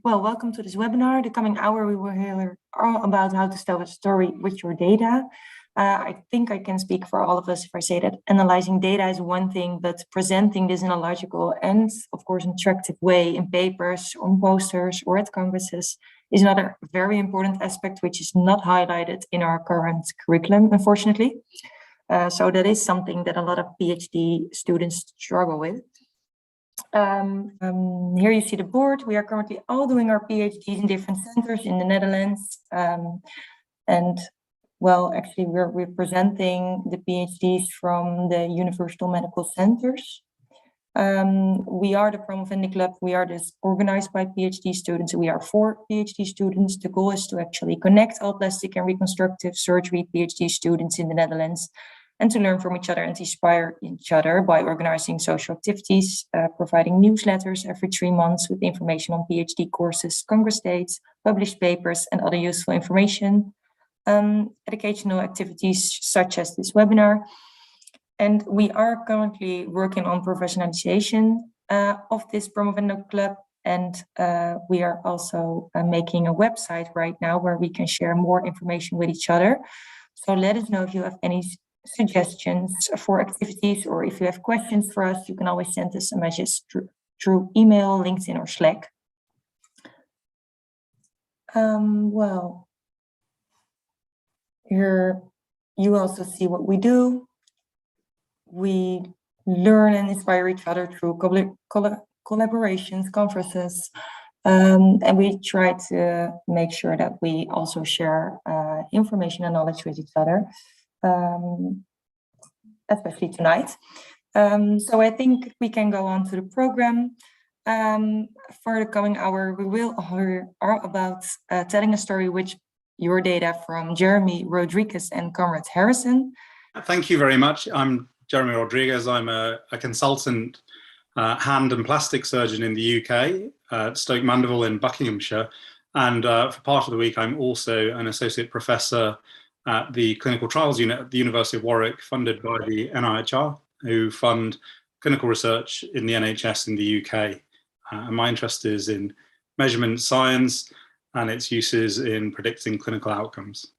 Well, welcome to this webinar. The coming hour, we will hear all about how to tell a story with your data. I think I can speak for all of us if I say that analyzing data is one thing, but presenting this in a logical and, of course, attractive way in papers, on posters, or at congresses is another very important aspect, which is not highlighted in our current curriculum, unfortunately. So that is something that a lot of PhD students struggle with. Here you see the board. We are currently all doing our PhDs in different centers in the Netherlands. And well, actually we're presenting the PhDs from the Universal Medical Centers. We are the Promovendiclub. We are this organized by PhD students. We are 4 PhD students. The goal is to actually connect all plastic and reconstructive surgery PhD students in the Netherlands and to learn from each other and to inspire each other by organizing social activities, providing newsletters every 3 months with information on PhD courses, congress dates, published papers, and other useful information, educational activities such as this webinar. And we are currently working on professionalization of this Promovendiclub, and we are also making a website right now where we can share more information with each other. So let us know if you have any suggestions for activities, or if you have questions for us, you can always send us a message through email, LinkedIn, or Slack. Well, here you also see what we do. We learn and inspire each other through collaborations, conferences, and we try to make sure that we also share information and knowledge with each other. Especially tonight. So I think we can go on to the program. For the coming hour, we will hear all about telling a story with your data from Jeremy Rodrigues and Conrad Harrison. Thank you very much. I'm Jeremy Rodrigues. I'm a consultant hand and plastic surgeon in the UK at Stoke Mandeville in Buckinghamshire. And for part of the week, I'm also an associate professor at the Clinical Trials Unit at the University of Warwick, funded by the NIHR, who fund clinical research in the NHS in the UK. And my interest is in measurement science and its uses in predicting clinical outcomes.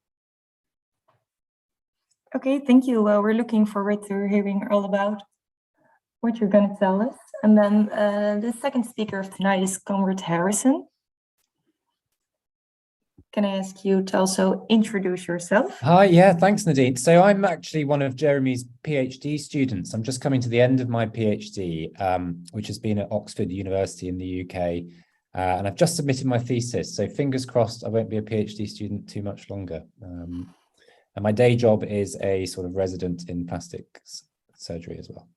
Okay, thank you. Well, we're looking forward to hearing all about what you're going to tell us. And then the second speaker of tonight is Conrad Harrison. Can I ask you to also introduce yourself? Hi, yeah, thanks, Nadine. So I'm actually one of Jeremy's PhD students. I'm just coming to the end of my PhD, which has been at Oxford University in the UK. And I've just submitted my thesis. So fingers crossed, I won't be a PhD student too much longer. And my day job is a sort of resident in plastic surgery as well.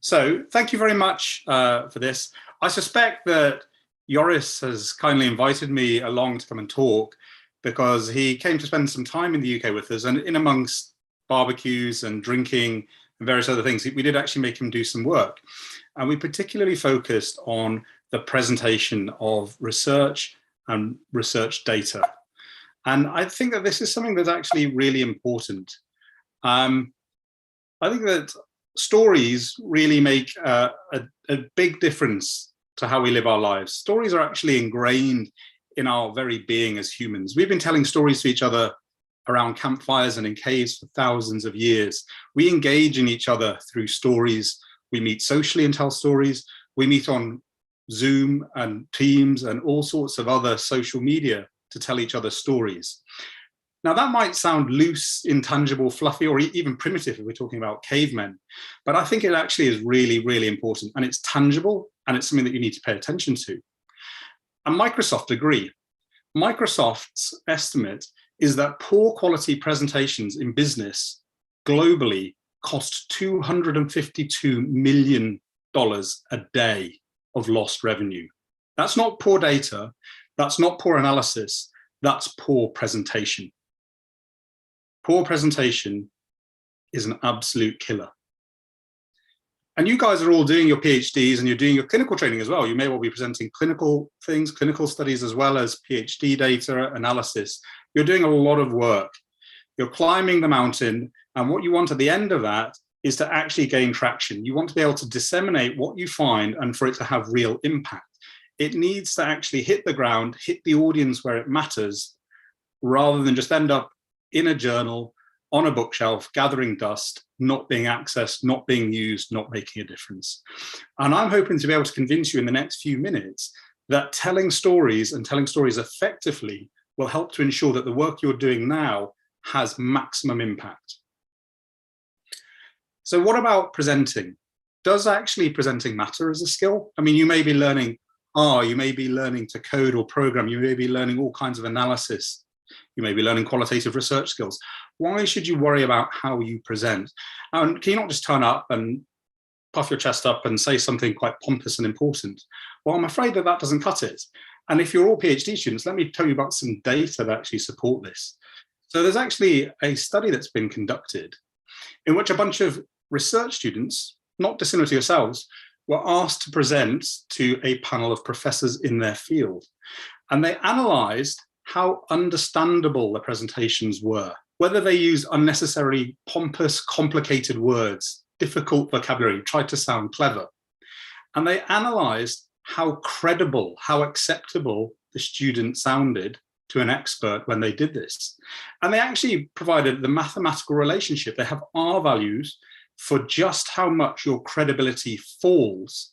So thank you very much for this. I suspect that Joris has kindly invited me along to come and talk because he came to spend some time in the UK with us, and in amongst barbecues and drinking and various other things, we did actually make him do some work. And we particularly focused on the presentation of research and research data. And I think that this is something that's actually really important. I think that stories really make a big difference to how we live our lives. Stories are actually ingrained in our very being as humans. We've been telling stories to each other around campfires and in caves for thousands of years. We engage in each other through stories. We meet socially and tell stories. We meet on Zoom and Teams and all sorts of other social media to tell each other stories. Now that might sound loose, intangible, fluffy, or even primitive if we're talking about cavemen, but I think it actually is really, really important, and it's tangible, and it's something that you need to pay attention to. And Microsoft agree. Microsoft's estimate is that poor quality presentations in business globally cost $252 million a day of lost revenue. That's not poor data, that's not poor analysis, that's poor presentation. Poor presentation is an absolute killer. And you guys are all doing your PhDs and you're doing your clinical training as well. You may well be presenting clinical things, clinical studies, as well as PhD data analysis. You're doing a lot of work. You're climbing the mountain, and what you want at the end of that is to actually gain traction. You want to be able to disseminate what you find and for it to have real impact. it needs to actually hit the ground, hit the audience where it matters, rather than just end up in a journal, on a bookshelf, gathering dust, not being accessed, not being used, not making a difference. And I'm hoping to be able to convince you in the next few minutes that telling stories and telling stories effectively will help to ensure that the work you're doing now has maximum impact. So what about presenting? Does actually presenting matter as a skill? I mean, you may be learning R, you may be learning to code or program, you may be learning all kinds of analysis, you may be learning qualitative research skills. Why should you worry about how you present? And can you not just turn up and puff your chest up and say something quite pompous and important? Well, I'm afraid that that doesn't cut it. And if you're all PhD students, let me tell you about some data that actually support this. So there's actually a study that's been conducted in which a bunch of research students, not dissimilar to yourselves, were asked to present to a panel of professors in their field. And they analysed how understandable the presentations were, whether they used unnecessary, pompous, complicated words, difficult vocabulary, tried to sound clever. And they analysed how credible, how acceptable the student sounded to an expert when they did this. And they actually provided the mathematical relationship. They have R values for just how much your credibility falls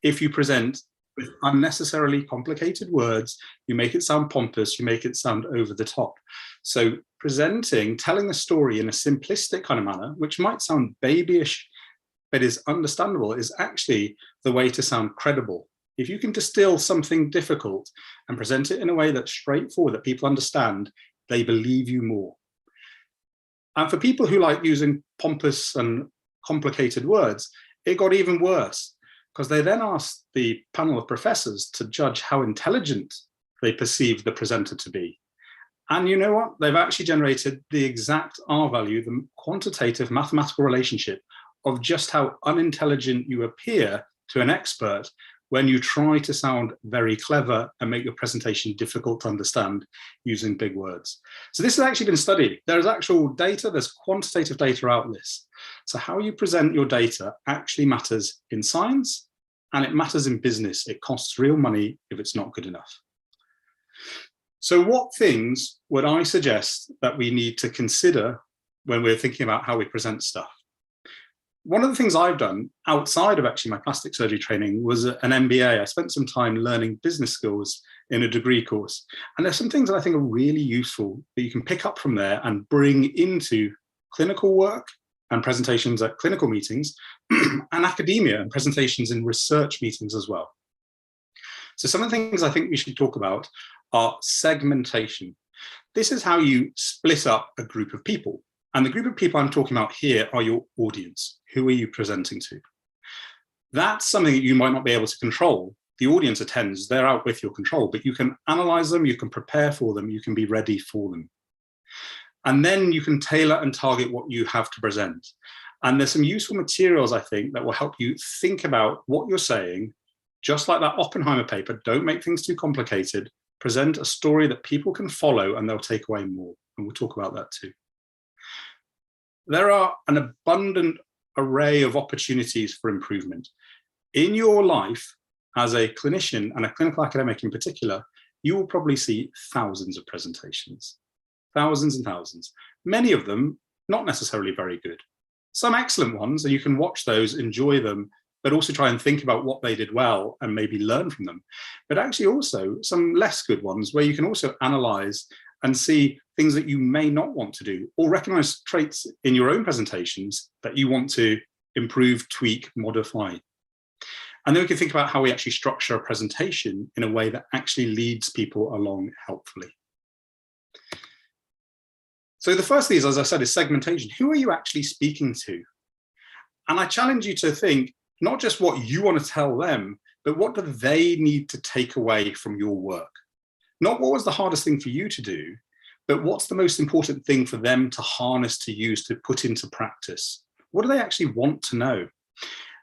if you present with unnecessarily complicated words, you make it sound pompous, you make it sound over the top. So presenting, telling a story in a simplistic kind of manner, which might sound babyish, but is understandable, is actually the way to sound credible. If you can distill something difficult and present it in a way that's straightforward, that people understand, they believe you more. And for people who like using pompous and complicated words, it got even worse, because they then asked the panel of professors to judge how intelligent they perceived the presenter to be. And you know what? They've actually generated the exact R value, the quantitative mathematical relationship of just how unintelligent you appear to an expert when you try to sound very clever and make your presentation difficult to understand using big words. So this has actually been studied. There's actual data, there's quantitative data out this. So how you present your data actually matters in science, and it matters in business. It costs real money if it's not good enough. So what things would I suggest that we need to consider when we're thinking about how we present stuff? One of the things I've done outside of actually my plastic surgery training was an MBA. I spent some time learning business skills in a degree course. And there's some things that I think are really useful that you can pick up from there and bring into clinical work and presentations at clinical meetings and academia and presentations in research meetings as well. So some of the things I think we should talk about are segmentation. This is how you split up a group of people. And the group of people I'm talking about here are your audience. Who are you presenting to? That's something that you might not be able to control. The audience attends, they're out with your control, but you can analyze them, you can prepare for them, you can be ready for them. And then you can tailor and target what you have to present. And there's some useful materials, I think, that will help you think about what you're saying, just like that Oppenheimer paper. Don't make things too complicated. Present a story that people can follow and they'll take away more. And we'll talk about that too. There are an abundant array of opportunities for improvement. In your life, as a clinician and a clinical academic in particular, you will probably see thousands of presentations, thousands and thousands, many of them not necessarily very good. Some excellent ones, and you can watch those, enjoy them, but also try and think about what they did well and maybe learn from them. But actually also some less good ones where you can also analyze and see things that you may not want to do, or recognize traits in your own presentations that you want to improve, tweak, modify. And then we can think about how we actually structure a presentation in a way that actually leads people along helpfully. So the first thing is, as I said, is segmentation. Who are you actually speaking to? And I challenge you to think not just what you want to tell them, but what do they need to take away from your work? Not what was the hardest thing for you to do, but what's the most important thing for them to harness, to use, to put into practice? What do they actually want to know?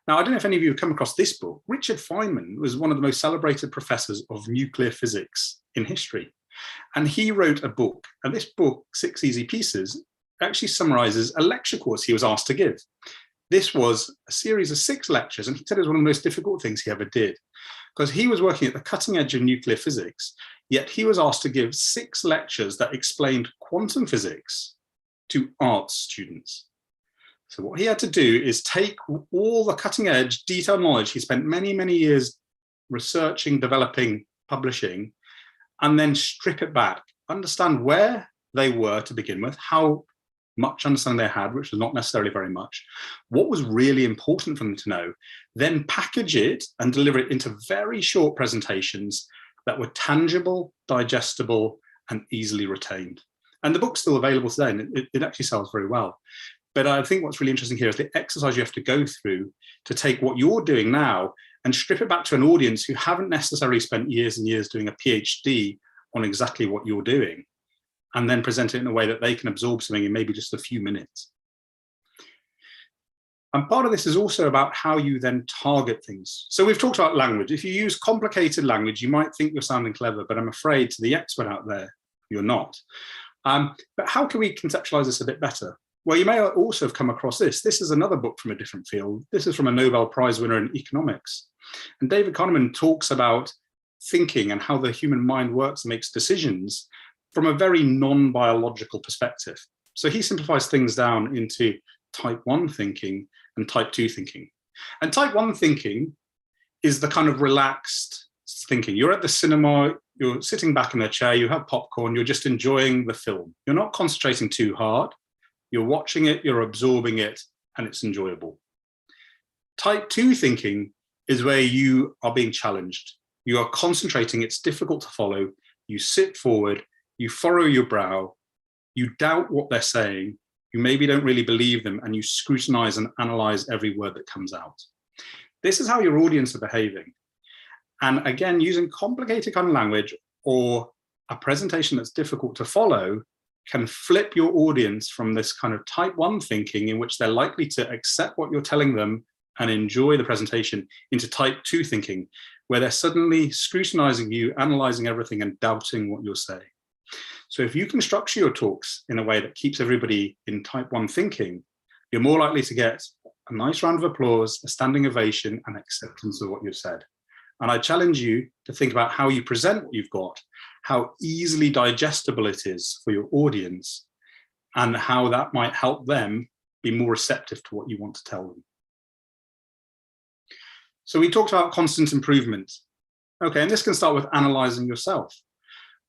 Now, I don't know if any of you have come across this book. Richard Feynman was one of the most celebrated professors of nuclear physics in history. And he wrote a book, and this book, 6 Easy Pieces, actually summarizes a lecture course he was asked to give. This was a series of 6 lectures, and he said it was one of the most difficult things he ever did. because he was working at the cutting edge of nuclear physics, yet he was asked to give 6 lectures that explained quantum physics to arts students. So what he had to do is take all the cutting edge detailed knowledge he spent many, many years researching, developing, publishing, and then strip it back, understand where they were to begin with, how much understanding they had, which was not necessarily very much, what was really important for them to know, then package it and deliver it into very short presentations that were tangible, digestible, and easily retained. And the book's still available today, and it actually sells very well. But I think what's really interesting here is the exercise you have to go through to take what you're doing now and strip it back to an audience who haven't necessarily spent years and years doing a PhD on exactly what you're doing, and then present it in a way that they can absorb something in maybe just a few minutes. And part of this is also about how you then target things. So we've talked about language. If you use complicated language, you might think you're sounding clever, but I'm afraid to the expert out there, you're not. But how can we conceptualize this a bit better? Well, you may also have come across this. This is another book from a different field. This is from a Nobel Prize winner in economics. And David Kahneman talks about thinking and how the human mind works and makes decisions from a very non-biological perspective. So he simplifies things down into type 1 thinking and type 2 thinking. And type 1 thinking is the kind of relaxed thinking. You're at the cinema, you're sitting back in a chair, you have popcorn, you're just enjoying the film. You're not concentrating too hard. You're watching it, you're absorbing it, and it's enjoyable. Type 2 thinking is where you are being challenged. You are concentrating, it's difficult to follow. You sit forward, you furrow your brow, you doubt what they're saying, you maybe don't really believe them, and you scrutinize and analyze every word that comes out. This is how your audience are behaving. And again, using complicated kind of language or a presentation that's difficult to follow can flip your audience from this kind of type 1 thinking in which they're likely to accept what you're telling them and enjoy the presentation into type 2 thinking, where they're suddenly scrutinizing you, analyzing everything and doubting what you're saying. So if you can structure your talks in a way that keeps everybody in type 1 thinking, you're more likely to get a nice round of applause, a standing ovation, and acceptance of what you've said. And I challenge you to think about how you present what you've got, how easily digestible it is for your audience, and how that might help them be more receptive to what you want to tell them. So we talked about constant improvement. Okay, and this can start with analyzing yourself.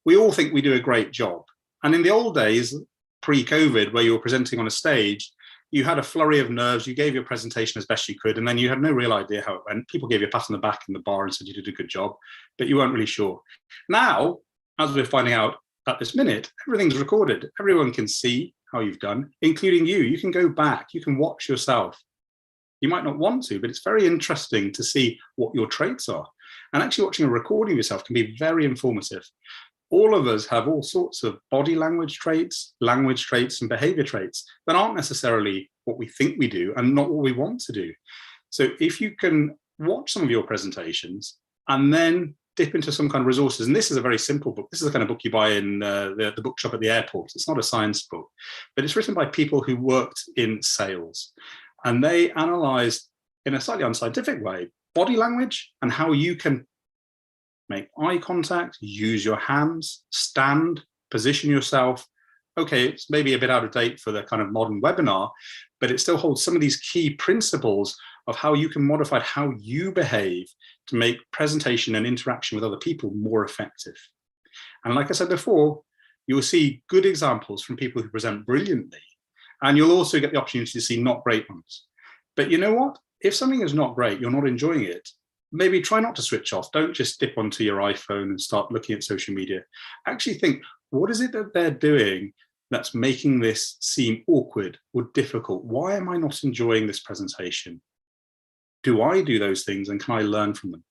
We all think we do a great job. And in the old days, pre-COVID, where you were presenting on a stage, you had a flurry of nerves, you gave your presentation as best you could, and then you had no real idea how it went. People gave you a pat on the back in the bar and said you did a good job, but you weren't really sure. Now, as we're finding out at this minute, everything's recorded. Everyone can see how you've done, including you. You can go back, you can watch yourself. You might not want to, but it's very interesting to see what your traits are. And actually watching a recording of yourself can be very informative. All of us have all sorts of body language traits, and behavior traits that aren't necessarily what we think we do and not what we want to do. So if you can watch some of your presentations and then dip into some kind of resources, and this is a very simple book. This is the kind of book you buy in the bookshop at the airport. It's not a science book, but it's written by people who worked in sales. And they analyzed in a slightly unscientific way body language and how you can make eye contact, use your hands, stand, position yourself. Okay, it's maybe a bit out of date for the kind of modern webinar, but it still holds some of these key principles of how you can modify how you behave to make presentation and interaction with other people more effective. And like I said before, you will see good examples from people who present brilliantly, and you'll also get the opportunity to see not great ones. But you know what? If something is not great, you're not enjoying it, maybe try not to switch off. Don't just dip onto your iPhone and start looking at social media. Actually think, what is it that they're doing that's making this seem awkward or difficult? Why am I not enjoying this presentation? Do I do those things and can I learn from them?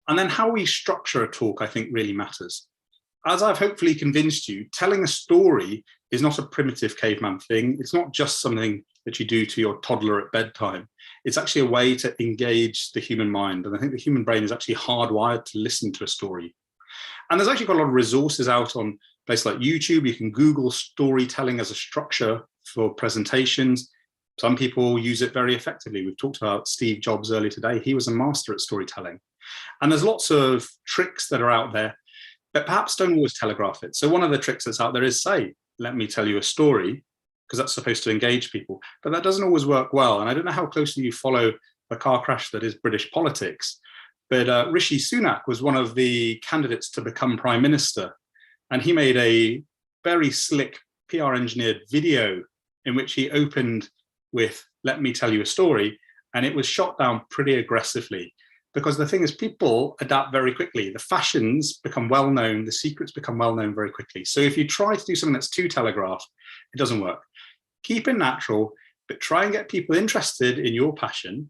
And then how we structure a talk, I think, really matters. As I've hopefully convinced you, telling a story is not a primitive caveman thing. It's not just something that you do to your toddler at bedtime. It's actually a way to engage the human mind. And I think the human brain is actually hardwired to listen to a story. And there's actually got a lot of resources out on places like YouTube. You can Google storytelling as a structure for presentations. Some people use it very effectively. We've talked about Steve Jobs earlier today. He was a master at storytelling. And there's lots of tricks that are out there that perhaps don't always telegraph it. So one of the tricks that's out there is say, let me tell you a story, because that's supposed to engage people. But that doesn't always work well. And I don't know how closely you follow the car crash that is British politics, but Rishi Sunak was one of the candidates to become Prime Minister. And he made a very slick PR engineered video in which he opened with, let me tell you a story. And it was shot down pretty aggressively. Because the thing is, people adapt very quickly. The fashions become well-known, the secrets become well-known very quickly. So if you try to do something that's too telegraphed, it doesn't work. Keep it natural, but try and get people interested in your passion.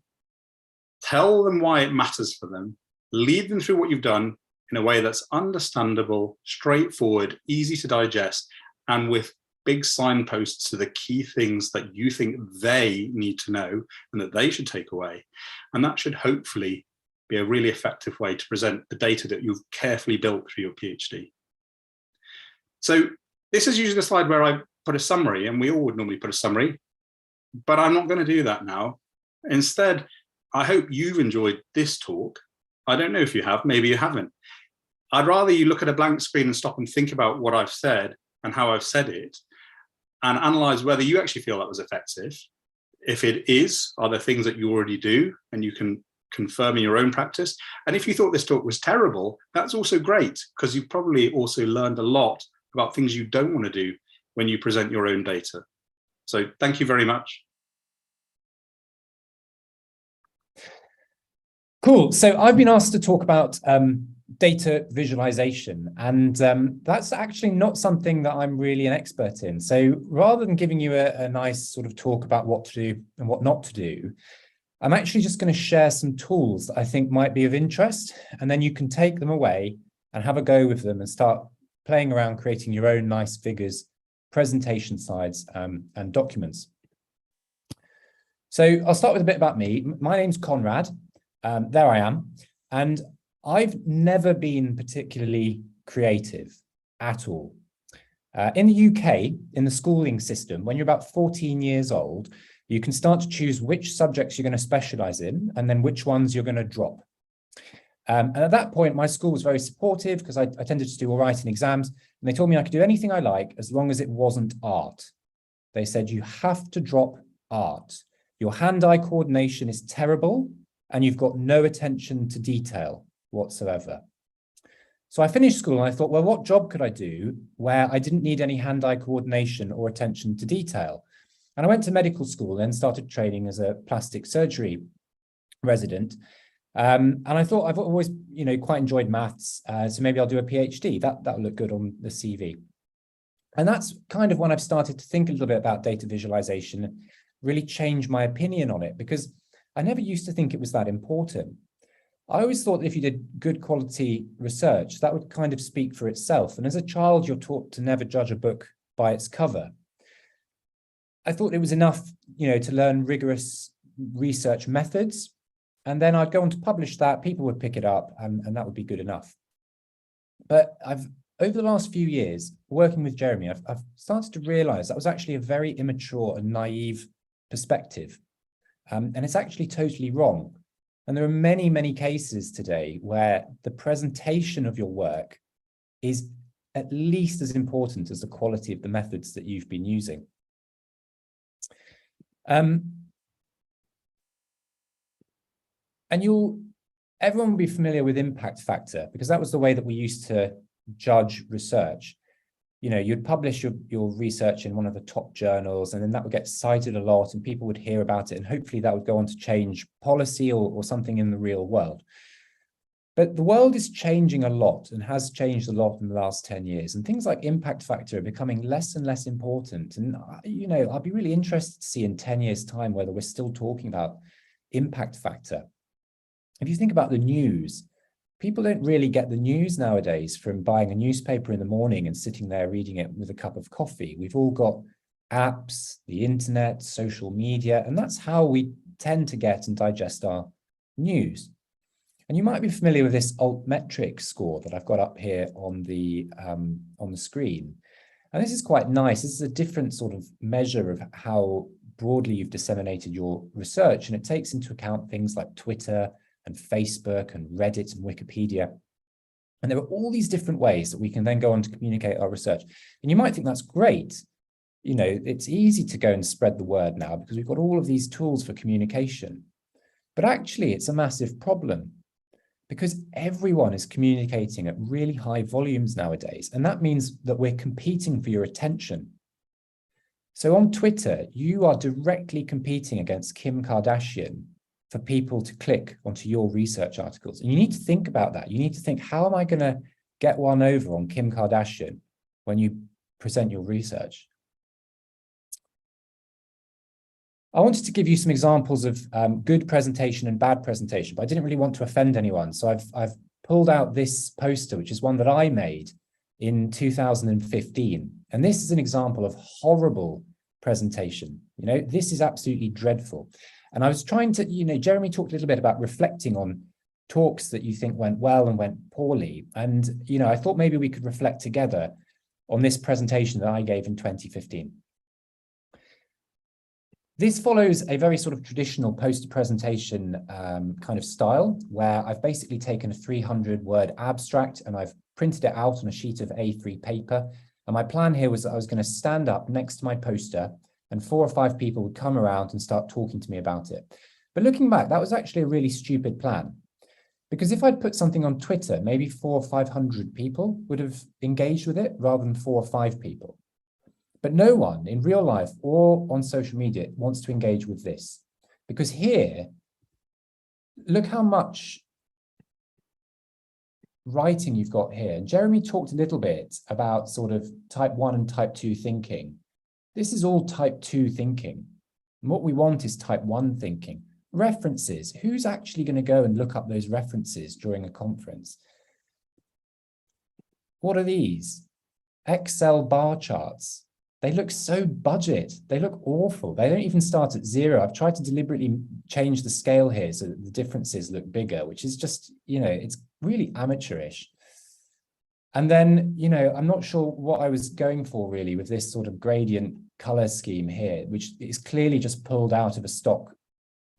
Tell them why it matters for them. Lead them through what you've done in a way that's understandable, straightforward, easy to digest, and with big signposts to the key things that you think they need to know and that they should take away. And that should hopefully be a really effective way to present the data that you've carefully built through your PhD. So this is usually the slide where I put a summary, and we all would normally put a summary, but I'm not going to do that now. Instead, I hope you've enjoyed this talk. I don't know if you have, maybe you haven't. I'd rather you look at a blank screen and stop and think about what I've said and how I've said it, and analyze whether you actually feel that was effective. If it is, are there things that you already do and you can confirm in your own practice? And if you thought this talk was terrible, that's also great, because you've probably also learned a lot about things you don't want to do when you present your own data. So thank you very much. Cool. So I've been asked to talk about data visualization, and that's actually not something that I'm really an expert in. So rather than giving you a nice sort of talk about what to do and what not to do, I'm actually just going to share some tools that I think might be of interest, and then you can take them away and have a go with them and start playing around creating your own nice figures, presentation slides, and documents. So I'll start with a bit about me. My name's Conrad. There I am. And I've never been particularly creative at all. In the UK, in the schooling system, when you're about 14 years old, you can start to choose which subjects you're going to specialize in and then which ones you're going to drop. And at that point, my school was very supportive because I tended to do all right in exams, and they told me I could do anything I like as long as it wasn't art. They said, you have to drop art. Your hand-eye coordination is terrible and you've got no attention to detail whatsoever. So I finished school and I thought, well, what job could I do where I didn't need any hand-eye coordination or attention to detail? And I went to medical school and started training as a plastic surgery resident. And I thought I've always, quite enjoyed maths. So maybe I'll do a PhD. That'll look good on the CV. And that's kind of when I've started to think a little bit about data visualization and really change my opinion on it, because I never used to think it was that important. I always thought that if you did good quality research, that would kind of speak for itself. And as a child, you're taught to never judge a book by its cover. I thought it was enough, to learn rigorous research methods, and then I'd go on to publish that, people would pick it up, and that would be good enough. But over the last few years, working with Jeremy, I've started to realize that was actually a very immature and naive perspective. And it's actually totally wrong. And there are many, many cases today where the presentation of your work is at least as important as the quality of the methods that you've been using. And everyone will be familiar with impact factor, because that was the way that we used to judge research. You'd publish your research in one of the top journals, and then that would get cited a lot and people would hear about it, and hopefully that would go on to change policy or something in the real world. But the world is changing a lot and has changed a lot in the last 10 years, and things like impact factor are becoming less and less important. And, I'll be really interested to see in 10 years' time whether we're still talking about impact factor. If you think about the news, people don't really get the news nowadays from buying a newspaper in the morning and sitting there reading it with a cup of coffee. We've all got apps, the internet, social media, and that's how we tend to get and digest our news. And you might be familiar with this altmetric score that I've got up here on the screen. And this is quite nice. This is a different sort of measure of how broadly you've disseminated your research, and it takes into account things like Twitter and Facebook and Reddit and Wikipedia. And there are all these different ways that we can then go on to communicate our research. And you might think that's great. You know, it's easy to go and spread the word now because we've got all of these tools for communication. But actually, it's a massive problem because everyone is communicating at really high volumes nowadays. And that means that we're competing for your attention. So on Twitter, you are directly competing against Kim Kardashian for people to click onto your research articles. And you need to think about that. You need to think, how am I going to get one over on Kim Kardashian when you present your research? I wanted to give you some examples of good presentation and bad presentation, but I didn't really want to offend anyone. So I've pulled out this poster, which is one that I made in 2015. And this is an example of horrible presentation. You know, this is absolutely dreadful. And I was trying to, you know, Jeremy talked a little bit about reflecting on talks that you think went well and went poorly. And, you know, I thought maybe we could reflect together on this presentation that I gave in 2015. This follows a very sort of traditional poster presentation kind of style, where I've basically taken a 300-word abstract and I've printed it out on a sheet of A3 paper. And my plan here was that I was going to stand up next to my poster and 4 or 5 people would come around and start talking to me about it. But looking back, that was actually a really stupid plan. Because if I'd put something on Twitter, maybe 400 or 500 people would have engaged with it rather than 4 or 5 people. But no one in real life or on social media wants to engage with this. Because here, look how much writing you've got here. And Jeremy talked a little bit about sort of type 1 and type 2 thinking. This is all type 2 thinking. And what we want is type 1 thinking. References. Who's actually going to go and look up those references during a conference? What are these? Excel bar charts. They look so budget. They look awful. They don't even start at 0. I've tried to deliberately change the scale here so that the differences look bigger, which is just, you know, it's really amateurish. And then, you know, I'm not sure what I was going for really with this sort of gradient color scheme here, which is clearly just pulled out of a stock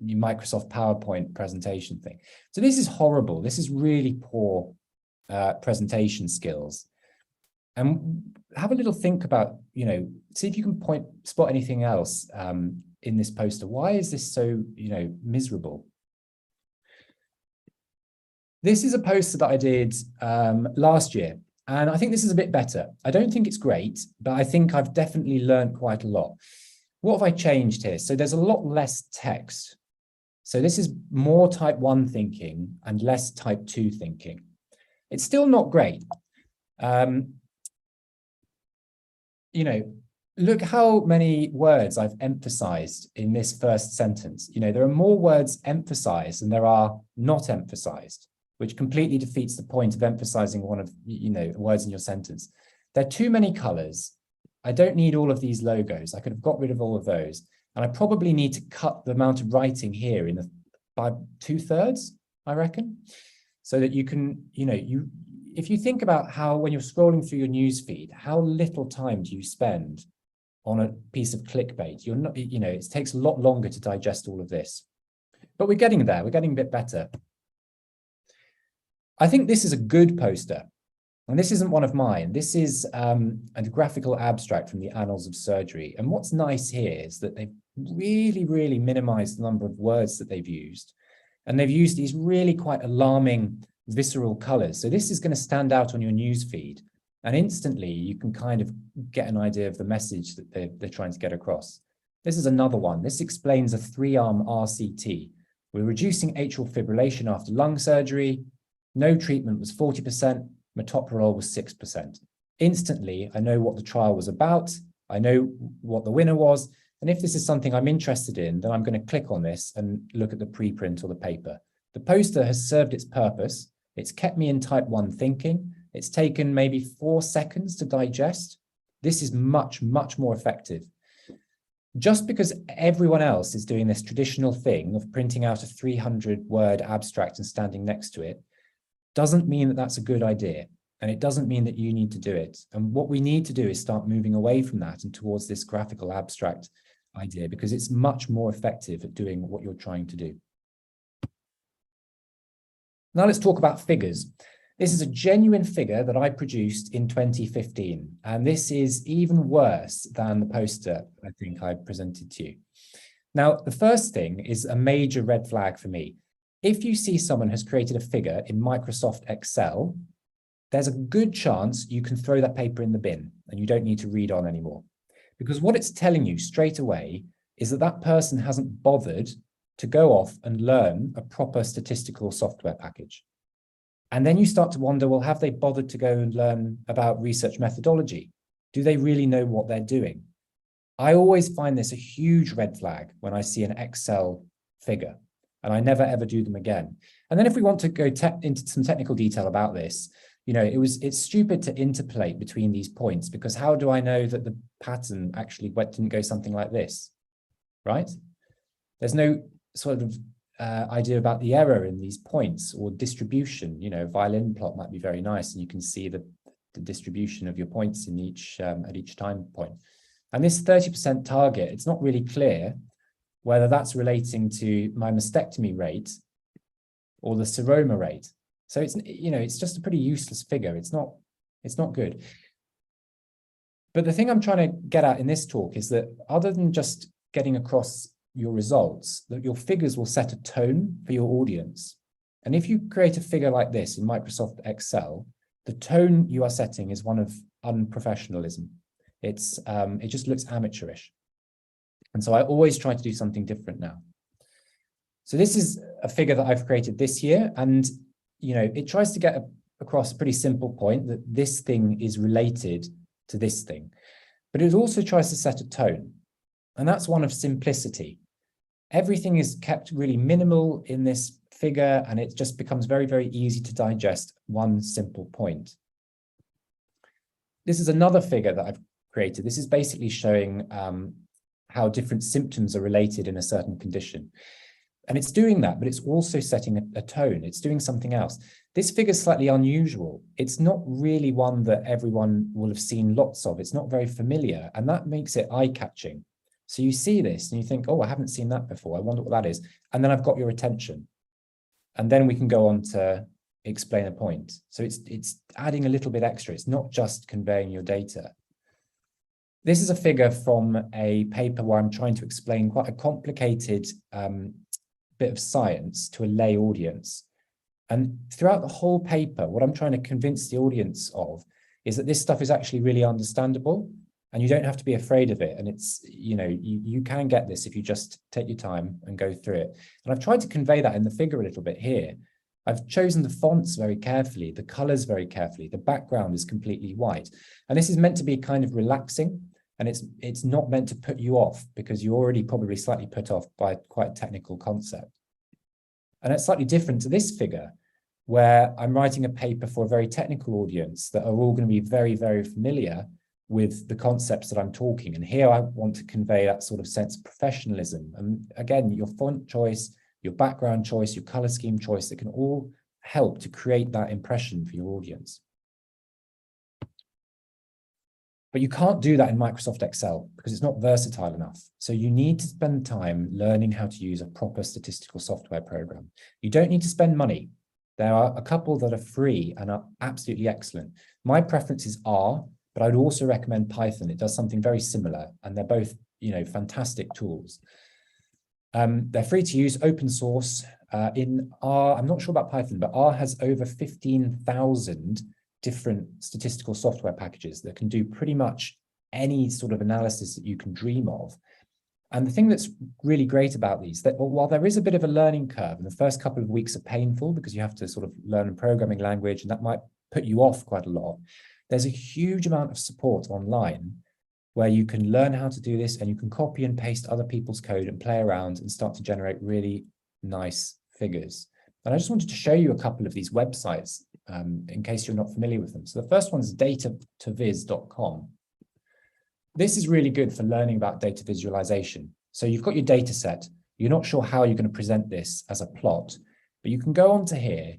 Microsoft PowerPoint presentation thing. So this is horrible. This is really poor presentation skills. And have a little think about, you know, see if you can spot anything else in this poster. Why is this so, you know, miserable? This is a poster that I did last year, and I think this is a bit better. I don't think it's great, but I think I've definitely learned quite a lot. What have I changed here? So there's a lot less text. So this is more type 1 thinking and less type 2 thinking. It's still not great. You know, look how many words I've emphasized in this first sentence. You know, there are more words emphasized than there are not emphasized, which completely defeats the point of emphasizing one of, you know, words in your sentence. There are too many colors. I don't need all of these logos. I could have got rid of all of those. And I probably need to cut the amount of writing here by 2/3, I reckon, so that you can, you know, if you think about how when you're scrolling through your news feed, how little time do you spend on a piece of clickbait? You're not, you know, it takes a lot longer to digest all of this. But we're getting there. We're getting a bit better. I think this is a good poster. And this isn't one of mine. This is a graphical abstract from the Annals of Surgery. And what's nice here is that they've really, really minimized the number of words that they've used. And they've used these really quite alarming visceral colors. So this is going to stand out on your news feed. And instantly you can kind of get an idea of the message that they're trying to get across. This is another one. This explains a 3-arm RCT. We're reducing atrial fibrillation after lung surgery. No treatment was 40%. Metoprolol was 6%. Instantly, I know what the trial was about. I know what the winner was. And if this is something I'm interested in, then I'm going to click on this and look at the preprint or the paper. The poster has served its purpose. It's kept me in type 1 thinking. It's taken maybe 4 seconds to digest. This is much, much more effective. Just because everyone else is doing this traditional thing of printing out a 300-word abstract and standing next to it, doesn't mean that that's a good idea. And it doesn't mean that you need to do it. And what we need to do is start moving away from that and towards this graphical abstract idea because it's much more effective at doing what you're trying to do. Now let's talk about figures. This is a genuine figure that I produced in 2015, and this is even worse than the poster I think I presented to you. Now, the first thing is a major red flag for me. If you see someone has created a figure in Microsoft Excel, there's a good chance you can throw that paper in the bin and you don't need to read on anymore. Because what it's telling you straight away is that that person hasn't bothered to go off and learn a proper statistical software package. And then you start to wonder, well, have they bothered to go and learn about research methodology? Do they really know what they're doing? I always find this a huge red flag when I see an Excel figure, and I never ever do them again. And then if we want to go into some technical detail about this, you know, it's stupid to interpolate between these points, because how do I know that the pattern actually didn't go something like this, right? There's no sort of idea about the error in these points or distribution. You know, violin plot might be very nice, and you can see the distribution of your points in each at each time point. And this 30% target, it's not really clear whether that's relating to my mastectomy rate or the seroma rate. So it's, you know, it's just a pretty useless figure. It's not good. But the thing I'm trying to get at in this talk is that other than just getting across your results, that your figures will set a tone for your audience. And if you create a figure like this in Microsoft Excel, the tone you are setting is one of unprofessionalism. It just looks amateurish. And so I always try to do something different now. So this is a figure that I've created this year, and you know, it tries to get across a pretty simple point that this thing is related to this thing, but it also tries to set a tone, and that's one of simplicity. Everything is kept really minimal in this figure, and it just becomes very, very easy to digest one simple point. This is another figure that I've created. This is basically showing how different symptoms are related in a certain condition. And it's doing that, but it's also setting a tone. It's doing something else. This figure is slightly unusual. It's not really one that everyone will have seen lots of. It's not very familiar, and that makes it eye-catching. So you see this and you think, oh, I haven't seen that before. I wonder what that is. And then I've got your attention. And then we can go on to explain a point. So it's adding a little bit extra. It's not just conveying your data. This is a figure from a paper where I'm trying to explain quite a complicated bit of science to a lay audience. And throughout the whole paper, what I'm trying to convince the audience of is that this stuff is actually really understandable, and you don't have to be afraid of it. And it's, you know, you can get this if you just take your time and go through it. And I've tried to convey that in the figure a little bit here. I've chosen the fonts very carefully, the colors very carefully. The background is completely white. And this is meant to be kind of relaxing, and it's not meant to put you off, because you're already probably slightly put off by quite a technical concept. And it's slightly different to this figure, where I'm writing a paper for a very technical audience that are all going to be very, very familiar with the concepts that I'm talking. And here I want to convey that sort of sense of professionalism. And again, your font choice, your background choice, your color scheme choice, that can all help to create that impression for your audience. But you can't do that in Microsoft Excel because it's not versatile enough. So you need to spend time learning how to use a proper statistical software program. You don't need to spend money. There are a couple that are free and are absolutely excellent. My preference is R, but I'd also recommend Python. It does something very similar, and they're both, you know, fantastic tools. They're free to use, open source. In R, I'm not sure about Python, but R has over 15,000 different statistical software packages that can do pretty much any sort of analysis that you can dream of. And the thing that's really great about these, that while there is a bit of a learning curve, and the first couple of weeks are painful because you have to sort of learn a programming language, and that might put you off quite a lot, there's a huge amount of support online where you can learn how to do this, and you can copy and paste other people's code and play around and start to generate really nice figures. And I just wanted to show you a couple of these websites in case you're not familiar with them. So the first one is data2viz.com. This is really good for learning about data visualization. So you've got your data set. You're not sure how you're going to present this as a plot, but you can go on to here.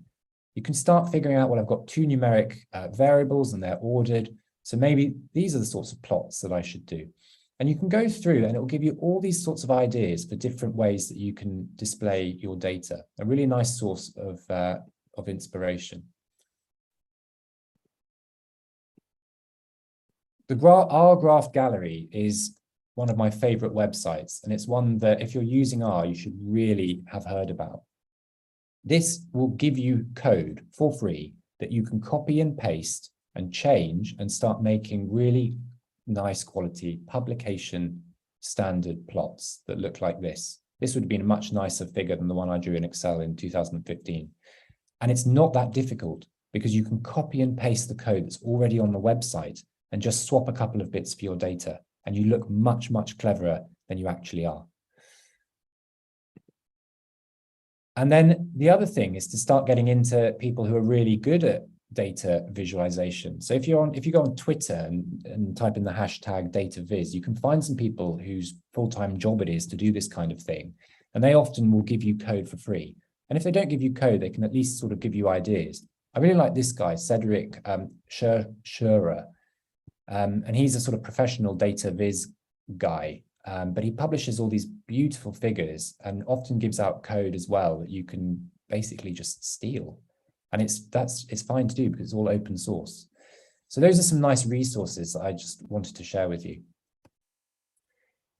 You can start figuring out, well, I've got two numeric variables and they're ordered. So maybe these are the sorts of plots that I should do. And you can go through and it will give you all these sorts of ideas for different ways that you can display your data. A really nice source of inspiration. Our graph gallery is one of my favorite websites, and it's one that if you're using R, you should really have heard about. This will give you code for free that you can copy and paste and change and start making really nice quality publication standard plots that look like this. This would have been a much nicer figure than the one I drew in Excel in 2015. And it's not that difficult because you can copy and paste the code that's already on the website and just swap a couple of bits for your data, and you look much, much cleverer than you actually are. And then the other thing is to start getting into people who are really good at data visualization. So if you go on Twitter and type in the hashtag data viz, you can find some people whose full-time job it is to do this kind of thing. And they often will give you code for free. And if they don't give you code, they can at least sort of give you ideas. I really like this guy, Cedric Scherer. And he's a sort of professional data viz guy, but he publishes all these beautiful figures and often gives out code as well that you can basically just steal. And it's fine to do because it's all open source. So those are some nice resources that I just wanted to share with you.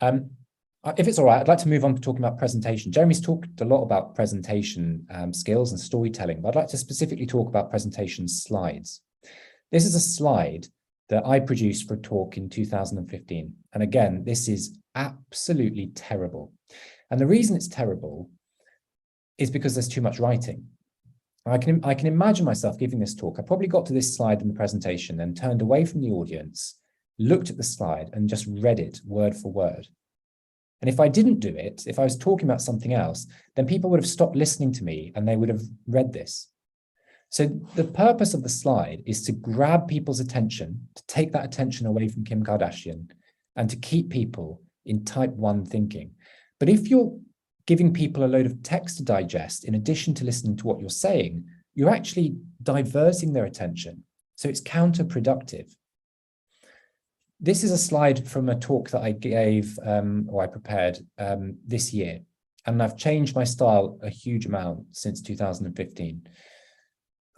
If it's all right, I'd like to move on to talking about presentation. Jeremy's talked a lot about presentation skills and storytelling, but I'd like to specifically talk about presentation slides. This is a slide that I produced for a talk in 2015. And again, this is absolutely terrible. And the reason it's terrible is because there's too much writing. I can imagine myself giving this talk. I probably got to this slide in the presentation, then turned away from the audience, looked at the slide and just read it word for word. And if I didn't do it, if I was talking about something else, then people would have stopped listening to me and they would have read this. So the purpose of the slide is to grab people's attention, to take that attention away from Kim Kardashian and to keep people in type 1 thinking. But if you're giving people a load of text to digest, in addition to listening to what you're saying, you're actually diverting their attention. So it's counterproductive. This is a slide from a talk that I gave, or I prepared this year. And I've changed my style a huge amount since 2015.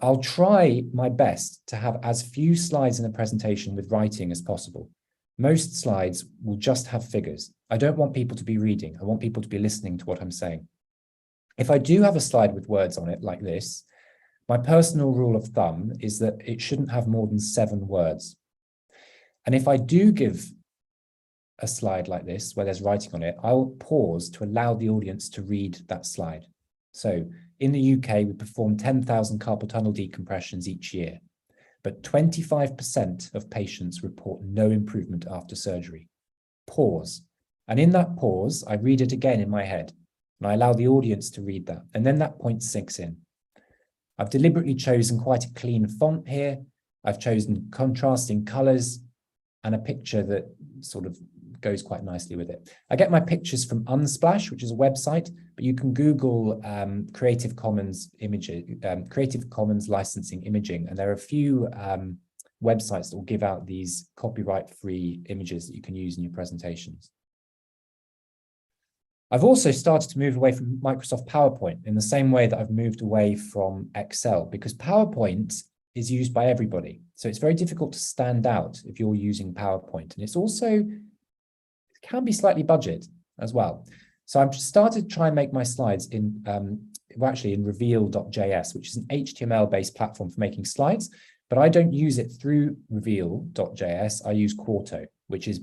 I'll try my best to have as few slides in a presentation with writing as possible. Most slides will just have figures. I don't want people to be reading. I want people to be listening to what I'm saying. If I do have a slide with words on it like this, my personal rule of thumb is that it shouldn't have more than 7 words. And if I do give a slide like this, where there's writing on it, I'll pause to allow the audience to read that slide. So in the UK, we perform 10,000 carpal tunnel decompressions each year, but 25% of patients report no improvement after surgery. Pause. And in that pause, I read it again in my head, and I allow the audience to read that. And then that point sinks in. I've deliberately chosen quite a clean font here. I've chosen contrasting colors and a picture that sort of goes quite nicely with it. I get my pictures from Unsplash, which is a website, but you can Google Creative Commons images, Creative Commons licensing imaging, and there are a few websites that will give out these copyright-free images that you can use in your presentations. I've also started to move away from Microsoft PowerPoint in the same way that I've moved away from Excel, because PowerPoint is used by everybody. So it's very difficult to stand out if you're using PowerPoint. And it's also, it can be slightly budget as well. So I've started to try and make my slides in, actually in reveal.js, which is an HTML-based platform for making slides, but I don't use it through reveal.js. I use Quarto, which is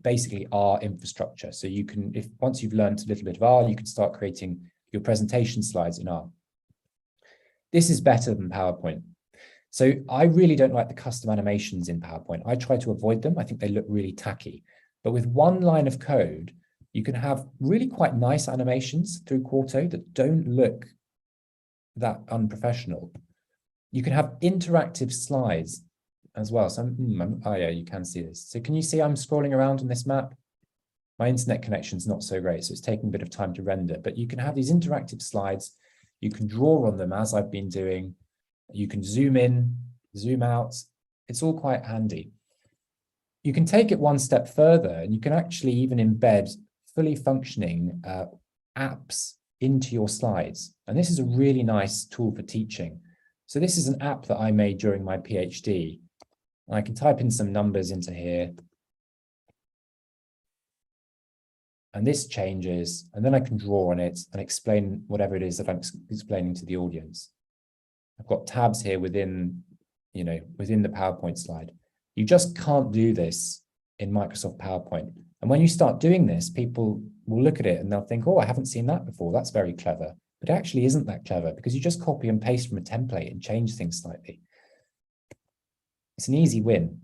basically R infrastructure. So you can, once you've learned a little bit of R, you can start creating your presentation slides in R. This is better than PowerPoint. So I really don't like the custom animations in PowerPoint. I try to avoid them. I think they look really tacky. But with one line of code, you can have really quite nice animations through Quarto that don't look that unprofessional. You can have interactive slides as well. So oh yeah, you can see this. So can you see I'm scrolling around on this map? My internet connection's not so great, so it's taking a bit of time to render, but you can have these interactive slides. You can draw on them as I've been doing. You can zoom in, zoom out. It's all quite handy. you can take it one step further, and you can actually even embed fully functioning apps into your slides. And this is a really nice tool for teaching. So this is an app that I made during my PhD. I can type in some numbers into here. And this changes, and then I can draw on it and explain whatever it is that I'm explaining to the audience. I've got tabs here within the PowerPoint slide. You just can't do this in Microsoft PowerPoint. And when you start doing this, people will look at it and they'll think, oh, I haven't seen that before. That's very clever. But it actually isn't that clever because you just copy and paste from a template and change things slightly. It's an easy win.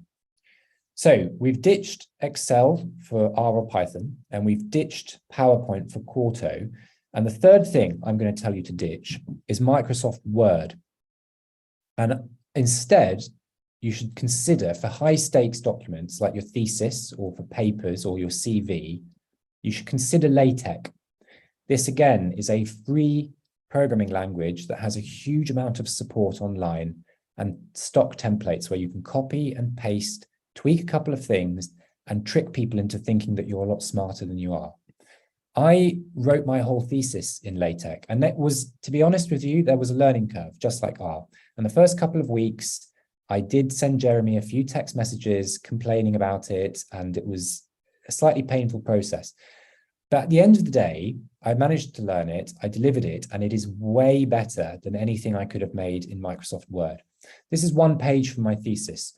So we've ditched Excel for R or Python, and we've ditched PowerPoint for Quarto. And the third thing I'm going to tell you to ditch is Microsoft Word. And instead, you should consider for high stakes documents like your thesis or for papers or your CV, you should consider LaTeX. This again is a free programming language that has a huge amount of support online and stock templates where you can copy and paste, tweak a couple of things and trick people into thinking that you're a lot smarter than you are. I wrote my whole thesis in LaTeX, and that was, to be honest with you, there was a learning curve, just like R. And the first couple of weeks, I did send Jeremy a few text messages complaining about it, and it was a slightly painful process. But at the end of the day, I managed to learn it, I delivered it, and it is way better than anything I could have made in Microsoft Word. This is one page from my thesis.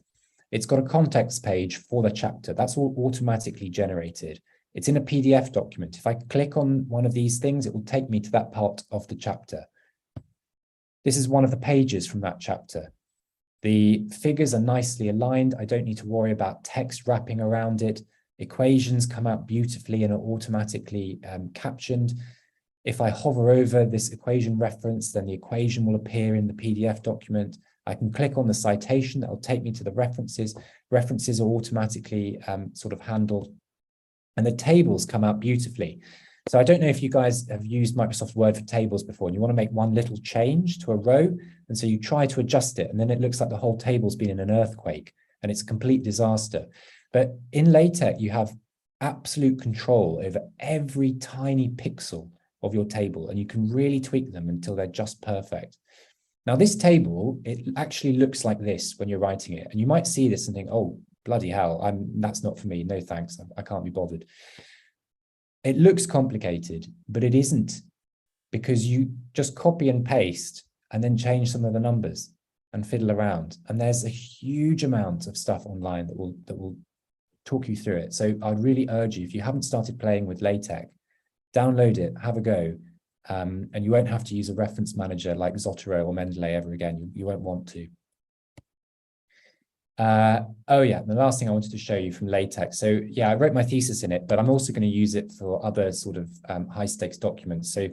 It's got a context page for the chapter. That's all automatically generated. It's in a PDF document. If I click on one of these things, it will take me to that part of the chapter. This is one of the pages from that chapter. The figures are nicely aligned. I don't need to worry about text wrapping around it. Equations come out beautifully and are automatically captioned. If I hover over this equation reference, then the equation will appear in the PDF document. I can click on the citation that will take me to the references. References are automatically sort of handled. And the tables come out beautifully. So I don't know if you guys have used Microsoft Word for tables before, and you want to make one little change to a row. And so you try to adjust it, and then it looks like the whole table's been in an earthquake, and it's a complete disaster. But in LaTeX, you have absolute control over every tiny pixel of your table, and you can really tweak them until they're just perfect. Now, this table, it actually looks like this when you're writing it, and you might see this and think, oh, bloody hell, that's not for me. No, thanks. I can't be bothered. It looks complicated, but it isn't, because you just copy and paste and then change some of the numbers and fiddle around. And there's a huge amount of stuff online that will talk you through it. So I'd really urge you, if you haven't started playing with LaTeX, download it, have a go. And you won't have to use a reference manager like Zotero or Mendeley ever again. You won't want to. Oh yeah, the last thing I wanted to show you from LaTeX. So yeah, I wrote my thesis in it, but I'm also going to use it for other sort of high stakes documents. So,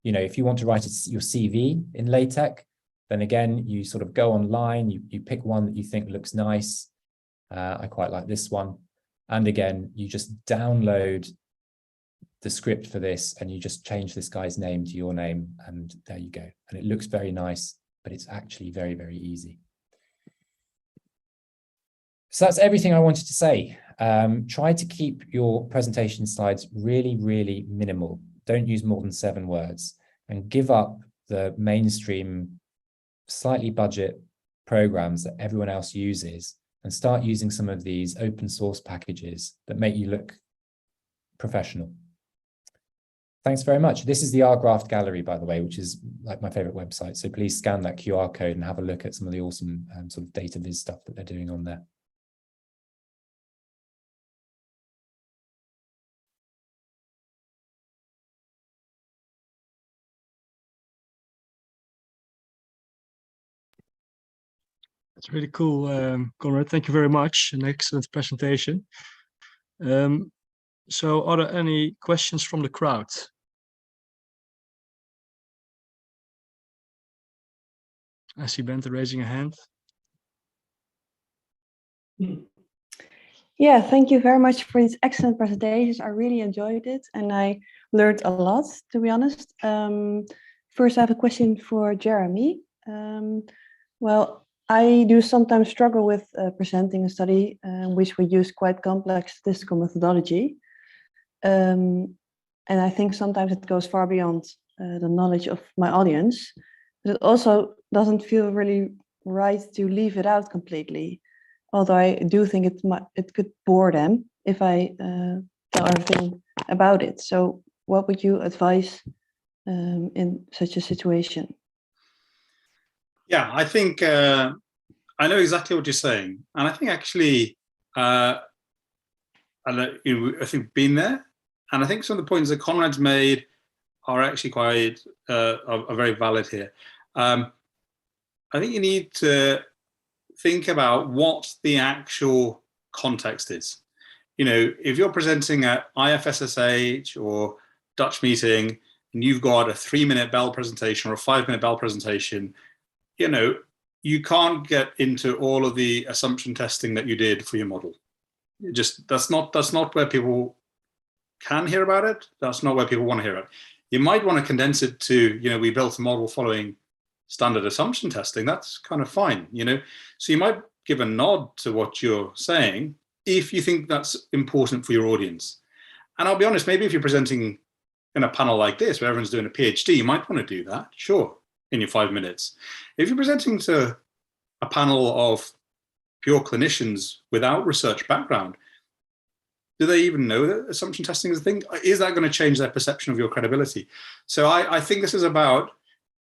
you know, if you want to write your CV in LaTeX, then again, you sort of go online, you pick one that you think looks nice. I quite like this one. And again, you just download the script for this and you just change this guy's name to your name, and there you go. And it looks very nice, but it's actually very, very easy. So that's everything I wanted to say. Try to keep your presentation slides really, really minimal. Don't use more than 7 words, and give up the mainstream, slightly budget programs that everyone else uses, and start using some of these open source packages that make you look professional. Thanks very much. This is the R-Graft Gallery, by the way, which is like my favorite website. So please scan that QR code and have a look at some of the awesome sort of data viz stuff that they're doing on there. That's really cool, Conrad. Thank you very much. An excellent presentation. So are there any questions from the crowd? I see Bente raising a hand. Yeah, thank you very much for these excellent presentations. I really enjoyed it and I learned a lot, to be honest. First, I have a question for Jeremy. Well, I do sometimes struggle with presenting a study which we use quite complex statistical methodology. And I think sometimes it goes far beyond the knowledge of my audience, but it also doesn't feel really right to leave it out completely. Although I do think it could bore them if I tell everything about it. So what would you advise in such a situation? Yeah, I think I know exactly what you're saying, and I think actually, I think been there, and I think some of the points that Conrad's made are actually quite are very valid here. I think you need to think about what the actual context is. If you're presenting at IFSSH or Dutch meeting, and you've got a 3-minute bell presentation or a 5-minute bell presentation, you can't get into all of the assumption testing that you did for your model. That's not where people can hear about it. That's not where people want to hear it. You might want to condense it to, we built a model following standard assumption testing. That's kind of fine, So you might give a nod to what you're saying if you think that's important for your audience. And I'll be honest, maybe if you're presenting in a panel like this where everyone's doing a PhD, you might want to do that, sure, in your 5 minutes. If you're presenting to a panel of pure clinicians without research background, do they even know that assumption testing is a thing? Is that going to change their perception of your credibility? So I think this is about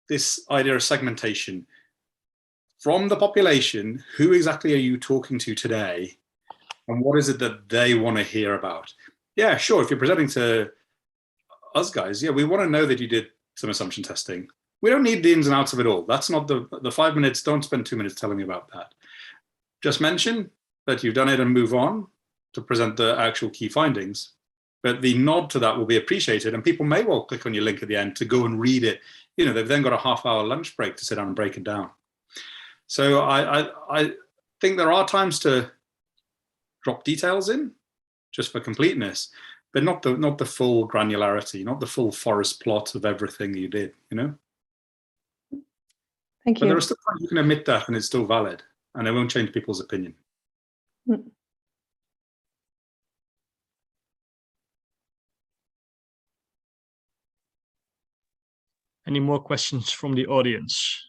this idea of segmentation. From the population, who exactly are you talking to today? And what is it that they want to hear about? Yeah, sure, if you're presenting to us guys, yeah, we want to know that you did some assumption testing. We don't need the ins and outs of it all. That's not the 5 minutes. Don't spend 2 minutes telling me about that. Just mention that you've done it and move on to present the actual key findings. But the nod to that will be appreciated. And people may well click on your link at the end to go and read it. They've then got a half-hour lunch break to sit down and break it down. So I think there are times to drop details in just for completeness, but not the full granularity, not the full forest plot of everything you did, Thank you. But there are still times you can admit that and it's still valid and it won't change people's opinion. Any more questions from the audience?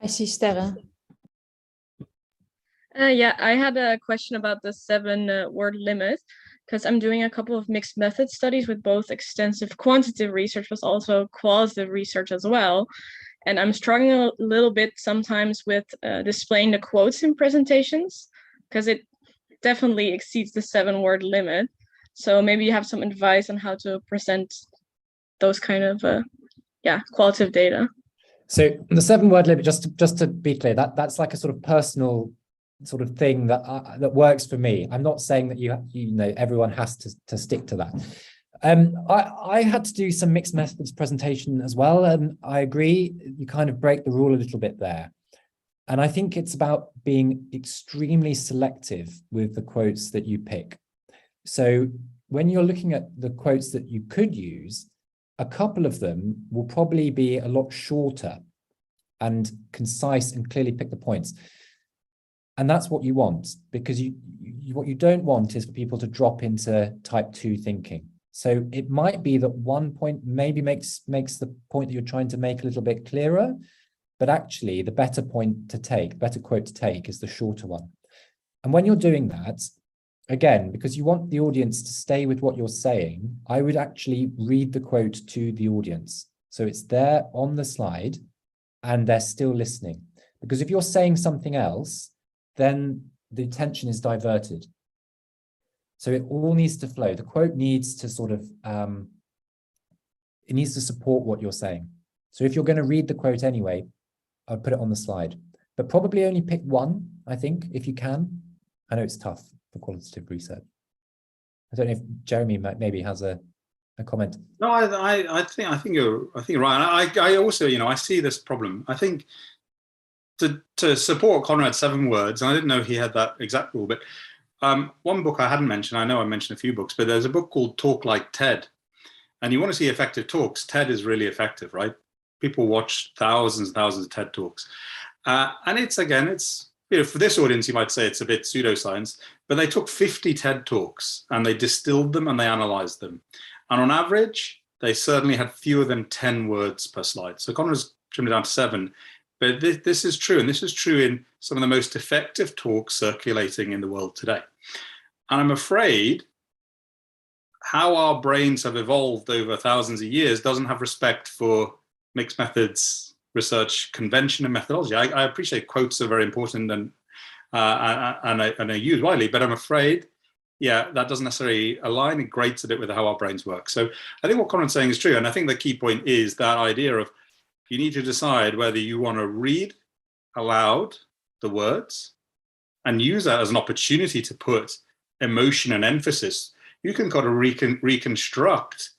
I see Sterre. Yeah, I had a question about the 7-word limit, because I'm doing a couple of mixed method studies with both extensive quantitative research, but also qualitative research as well. And I'm struggling a little bit sometimes with displaying the quotes in presentations, because it definitely exceeds the 7-word limit. So maybe you have some advice on how to present those kind of qualitative data. So the 7-word limit, just to be clear, that's like a sort of personal sort of thing that works for me. I'm not saying that everyone has to stick to that. I had to do some mixed methods presentation as well, and I agree you kind of break the rule a little bit there. And I think it's about being extremely selective with the quotes that you pick. So when you're looking at the quotes that you could use, a couple of them will probably be a lot shorter and concise and clearly pick the points. And that's what you want, because what you don't want is for people to drop into type 2 thinking. So it might be that one point maybe makes the point that you're trying to make a little bit clearer, but actually the better quote to take is the shorter one. And when you're doing that, again, because you want the audience to stay with what you're saying, I would actually read the quote to the audience. So it's there on the slide and they're still listening. Because if you're saying something else, then the attention is diverted. So it all needs to flow. The quote needs to sort of, it needs to support what you're saying. So if you're going to read the quote anyway, I'd put it on the slide, but probably only pick one, I think, if you can. I know it's tough for qualitative research. I don't know if Jeremy maybe has a comment. No, I think you're right. I also, I see this problem. I think to support Conrad's 7 words, and I didn't know he had that exact rule, but one book I hadn't mentioned, I know I mentioned a few books, but there's a book called Talk Like TED. And you want to see effective talks, TED is really effective, right? People watch thousands and thousands of TED Talks. And it's for this audience, you might say it's a bit pseudoscience, but they took 50 TED Talks and they distilled them and they analyzed them. And on average, they certainly had fewer than 10 words per slide. So Conrad's trimmed it down to 7. But this is true, and this is true in some of the most effective talks circulating in the world today. And I'm afraid how our brains have evolved over thousands of years doesn't have respect for mixed methods research convention and methodology. I appreciate quotes are very important and are used widely, but I'm afraid, yeah, that doesn't necessarily align. It grates a bit with how our brains work. So I think what Conrad's saying is true, and I think the key point is that idea of you need to decide whether you want to read aloud the words and use that as an opportunity to put emotion and emphasis. You can kind of reconstruct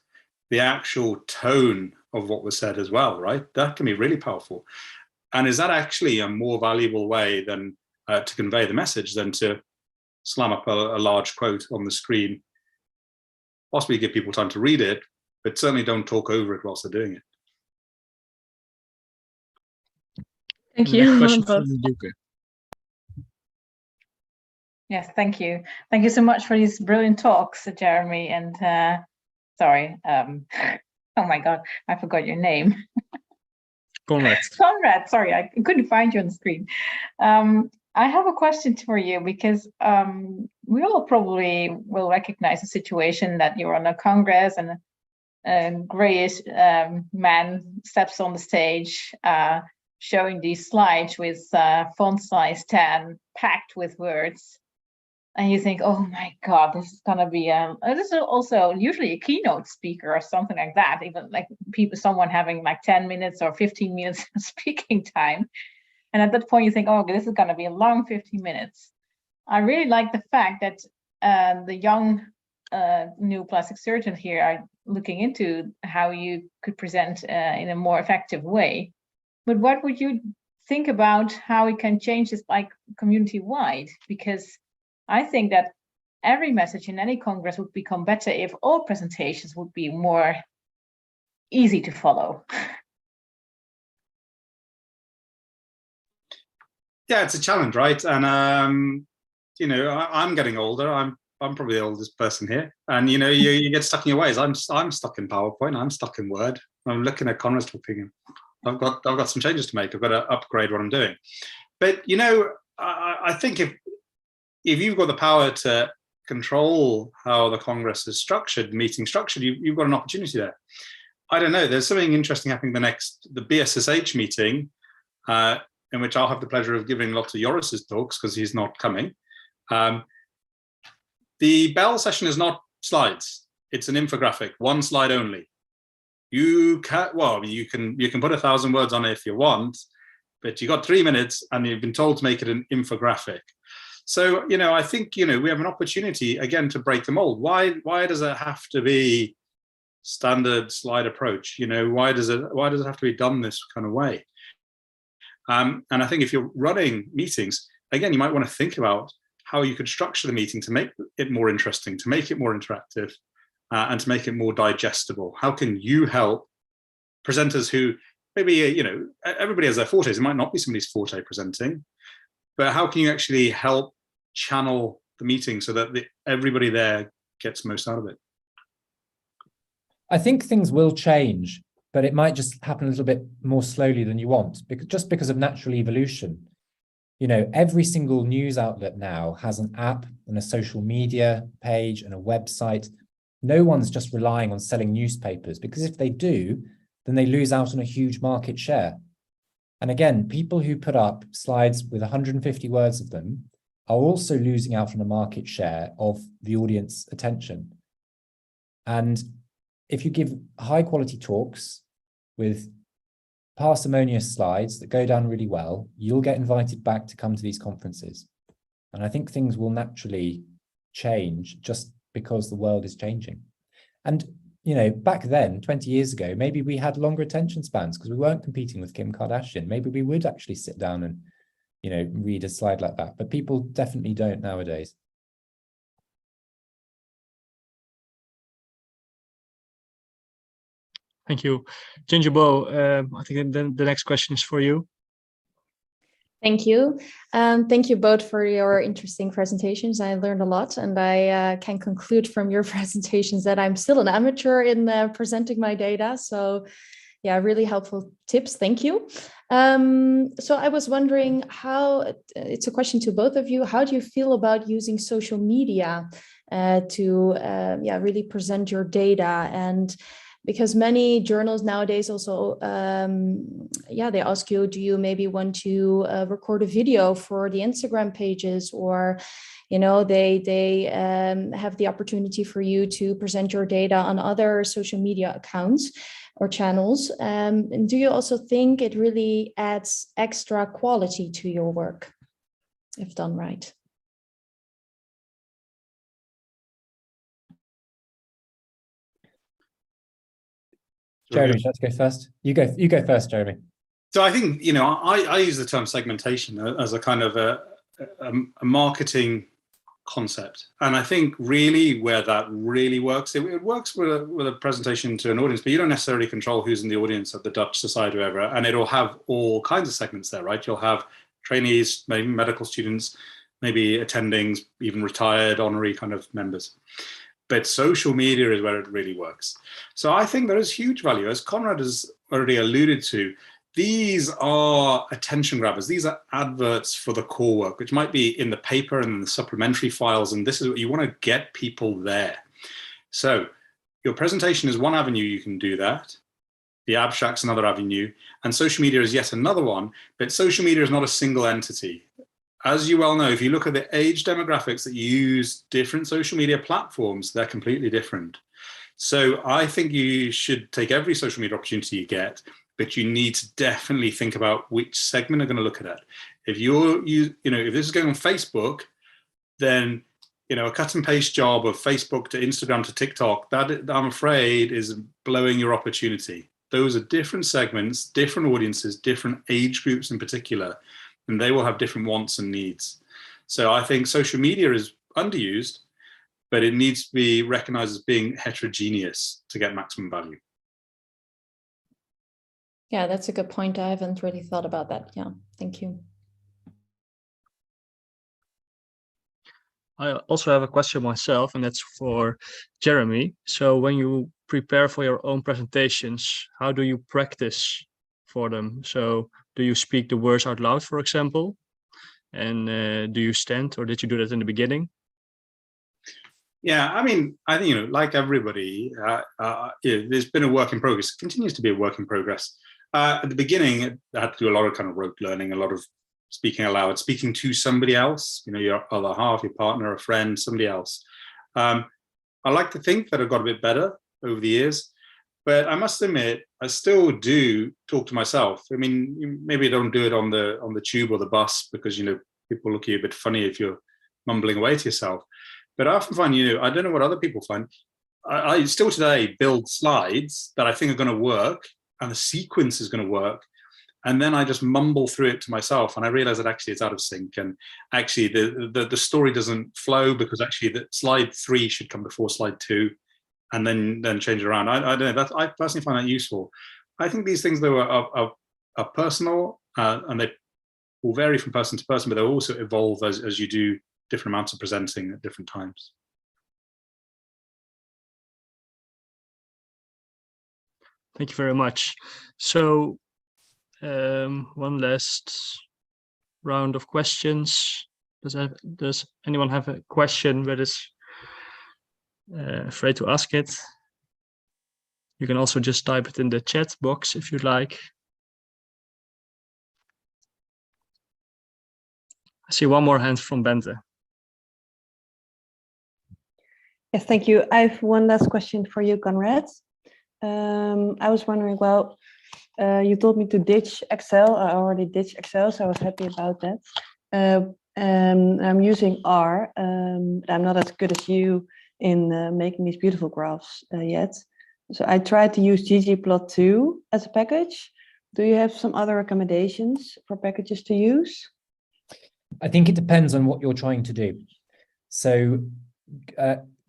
the actual tone of what was said as well, right? That can be really powerful. And is that actually a more valuable way than to convey the message than to slam up a large quote on the screen? Possibly give people time to read it, but certainly don't talk over it whilst they're doing it. Thank Next you. question both. from Luca. Yes, thank you. Thank you so much for these brilliant talks, Jeremy. And sorry, oh my God, I forgot your name. Conrad. Conrad, sorry, I couldn't find you on the screen. I have a question for you because we all probably will recognize the situation that you're on a congress and a grayish man steps on the stage showing these slides with font size 10 packed with words. And you think, oh my God, this is gonna be this is also usually a keynote speaker or something like that, even like someone having like 10 minutes or 15 minutes of speaking time. And at that point you think, oh, this is gonna be a long 15 minutes. I really like the fact that the young new plastic surgeons here are looking into how you could present in a more effective way. But what would you think about how we can change this like community-wide? Because I think that every message in any congress would become better if all presentations would be more easy to follow. Yeah, it's a challenge, right? And you know, I'm getting older. I'm probably the oldest person here, and you know, you get stuck in your ways. I'm stuck in PowerPoint. I'm stuck in Word. I'm looking at Conrad's talking. I've got some changes to make. I've got to upgrade what I'm doing. But you know, I think if you've got the power to control how the Congress is structured, meeting structured, you've got an opportunity there. I don't know, there's something interesting happening the BSSH meeting, in which I'll have the pleasure of giving lots of Joris's talks because he's not coming. The Bell session is not slides, it's an infographic, one slide only. You can put 1,000 words on it if you want, but you got 3 minutes and you've been told to make it an infographic. So, you know, I think, you know, we have an opportunity again to break the mold. Why does it have to be standard slide approach? You know, why does it have to be done this kind of way? And I think if you're running meetings, again, you might want to think about how you could structure the meeting to make it more interesting, to make it more interactive, and to make it more digestible. How can you help presenters who maybe, you know, everybody has their fortes. It might not be somebody's forte presenting, but how can you actually help channel the meeting so that everybody there gets most out of it? I think things will change, but it might just happen a little bit more slowly than you want, because of natural evolution. You know, every single news outlet now has an app and a social media page and a website. No one's just relying on selling newspapers, because if they do, then they lose out on a huge market share. And again, people who put up slides with 150 words of them are also losing out on a market share of the audience attention. And if you give high quality talks with parsimonious slides that go down really well, you'll get invited back to come to these conferences. And I think things will naturally change just because the world is changing. And, you know, back then, 20 years ago, maybe we had longer attention spans because we weren't competing with Kim Kardashian. Maybe we would actually sit down and, you know, read a slide like that, but people definitely don't nowadays. Thank you. Ginger Bo, I think then the next question is for you. Thank you. Thank you both for your interesting presentations. I learned a lot, and I can conclude from your presentations that I'm still an amateur in presenting my data. So yeah, really helpful tips. Thank you. So I was wondering how, it's a question to both of you, how do you feel about using social media to really present your data? And because many journals nowadays also, they ask you, do you maybe want to record a video for the Instagram pages, or, you know, they have the opportunity for you to present your data on other social media accounts or channels. And do you also think it really adds extra quality to your work if done right? Jeremy, let's go first. You go first, Jeremy. So I think, you know, I use the term segmentation as a kind of a marketing concept. And I think really where that really works, it works with a presentation to an audience, but you don't necessarily control who's in the audience at the Dutch Society or whatever. And it'll have all kinds of segments there, right? You'll have trainees, maybe medical students, maybe attendings, even retired honorary kind of members. But social media is where it really works. So I think there is huge value. As Conrad has already alluded to, these are attention grabbers. These are adverts for the core work, which might be in the paper and the supplementary files. And this is what you want to get people there. So your presentation is one avenue you can do that. The abstract's another avenue. And social media is yet another one. But social media is not a single entity. As you well know, if you look at the age demographics that use different social media platforms, they're completely different. So I think you should take every social media opportunity you get, but you need to definitely think about which segment are going to look at it. If if this is going on Facebook, then, you know, a cut and paste job of Facebook to Instagram to TikTok, that I'm afraid is blowing your opportunity. Those are different segments, different audiences, different age groups in particular, and they will have different wants and needs. So I think social media is underused, but it needs to be recognized as being heterogeneous to get maximum value. Yeah, that's a good point. I haven't really thought about that. Yeah, thank you. I also have a question myself, and that's for Jeremy. So when you prepare for your own presentations, how do you practice for them? So do you speak the words out loud, for example? And do you stand, or did you do that in the beginning? Yeah, I mean, I think, you know, like everybody, there's been a work in progress. It continues to be a work in progress. At the beginning, I had to do a lot of kind of rote learning, a lot of speaking aloud, speaking to somebody else, you know, your other half, your partner, a friend, somebody else. I like to think that I've got a bit better over the years, but I must admit, I still do talk to myself. I mean, maybe I don't do it on the tube or the bus because, you know, people look at you a bit funny if you're mumbling away to yourself. But I often find, you know, I don't know what other people find. I still today build slides that I think are going to work, and the sequence is going to work. And then I just mumble through it to myself, and I realize that actually it's out of sync. And actually the story doesn't flow because actually the slide 3 should come before slide 2, and then change it around. I don't know. I personally find that useful. I think these things, though, are personal, and they will vary from person to person, but they'll also evolve as you do different amounts of presenting at different times. Thank you very much. So one last round of questions. Does anyone have a question but is afraid to ask it? You can also just type it in the chat box if you'd like. I see one more hand from Bente. Yes, thank you. I have one last question for you, Conrad. I was wondering, well, you told me to ditch Excel. I already ditched Excel, so I was happy about that. I'm using R. I'm not as good as you in making these beautiful graphs yet. So I tried to use ggplot2 as a package. Do you have some other recommendations for packages to use? I think it depends on what you're trying to do. So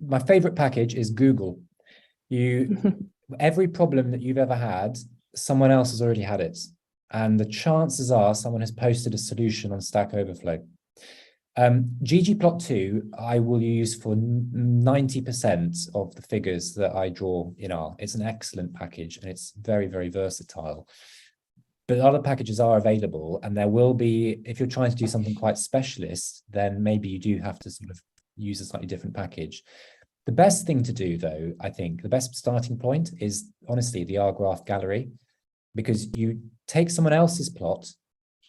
my favorite package is Google. every problem that you've ever had, someone else has already had it. And the chances are someone has posted a solution on Stack Overflow. ggplot2 I will use for 90% of the figures that I draw in R. It's an excellent package and it's very, very versatile. But other packages are available, and there will be, if you're trying to do something quite specialist, then maybe you do have to sort of use a slightly different package. The best thing to do, though, I think, the best starting point is honestly the R graph gallery, because you take someone else's plot,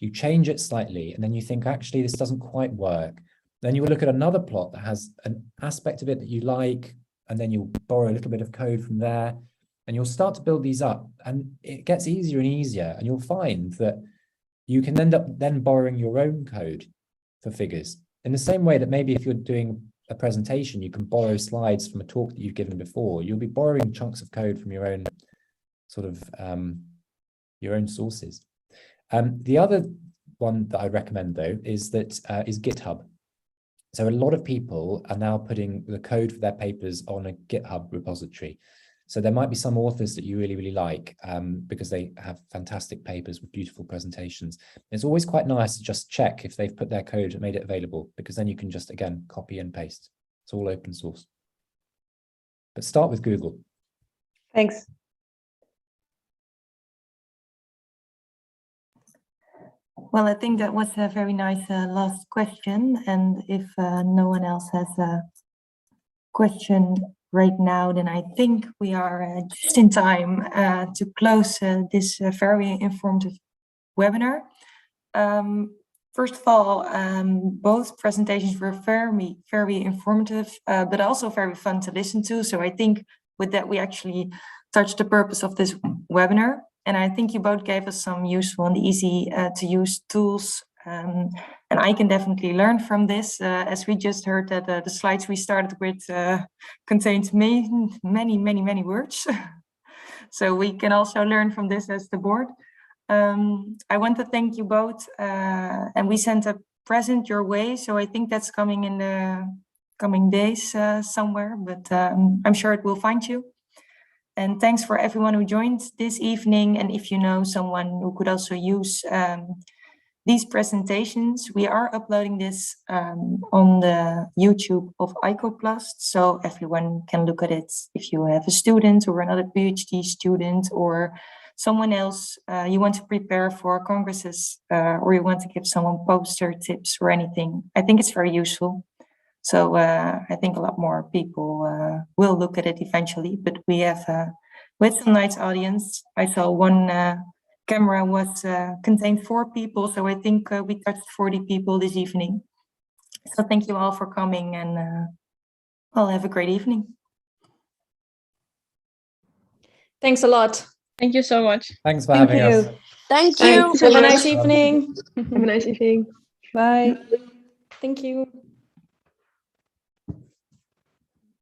you change it slightly, and then you think, actually, this doesn't quite work. Then you will look at another plot that has an aspect of it that you like, and then you'll borrow a little bit of code from there, and you'll start to build these up, and it gets easier and easier, and you'll find that you can end up then borrowing your own code for figures. In the same way that maybe if you're doing a presentation, you can borrow slides from a talk that you've given before, you'll be borrowing chunks of code from your own sort of your own sources. The other one that I recommend, though, is GitHub. So a lot of people are now putting the code for their papers on a GitHub repository. So there might be some authors that you really, really like because they have fantastic papers with beautiful presentations. It's always quite nice to just check if they've put their code and made it available, because then you can just, again, copy and paste. It's all open source. But start with Google. Thanks. Well, I think that was a very nice last question. And if no one else has a question right now, then I think we are just in time to close this very informative webinar. First of all, both presentations were very, very informative, but also very fun to listen to. So I think with that, we actually touched the purpose of this webinar. And I think you both gave us some useful and easy to use tools. And I can definitely learn from this, as we just heard that the slides we started with contained many words. So we can also learn from this as the board. I want to thank you both, and we sent a present your way. So I think that's coming in the coming days somewhere, but I'm sure it will find you. And thanks for everyone who joined this evening. And if you know someone who could also use these presentations, we are uploading this on the YouTube of Plast, so everyone can look at it. If you have a student or another PhD student or someone else you want to prepare for congresses or you want to give someone poster tips or anything, I think it's very useful. So I think a lot more people will look at it eventually, but we have with some nice audience. I saw one camera was contained 4 people, so I think we touched 40 people this evening. So thank you all for coming, and well, have a great evening. Thanks a lot. Thank you so much. Thanks for having us. Thank you. Have a nice evening. Have a nice evening. Bye. Thank you.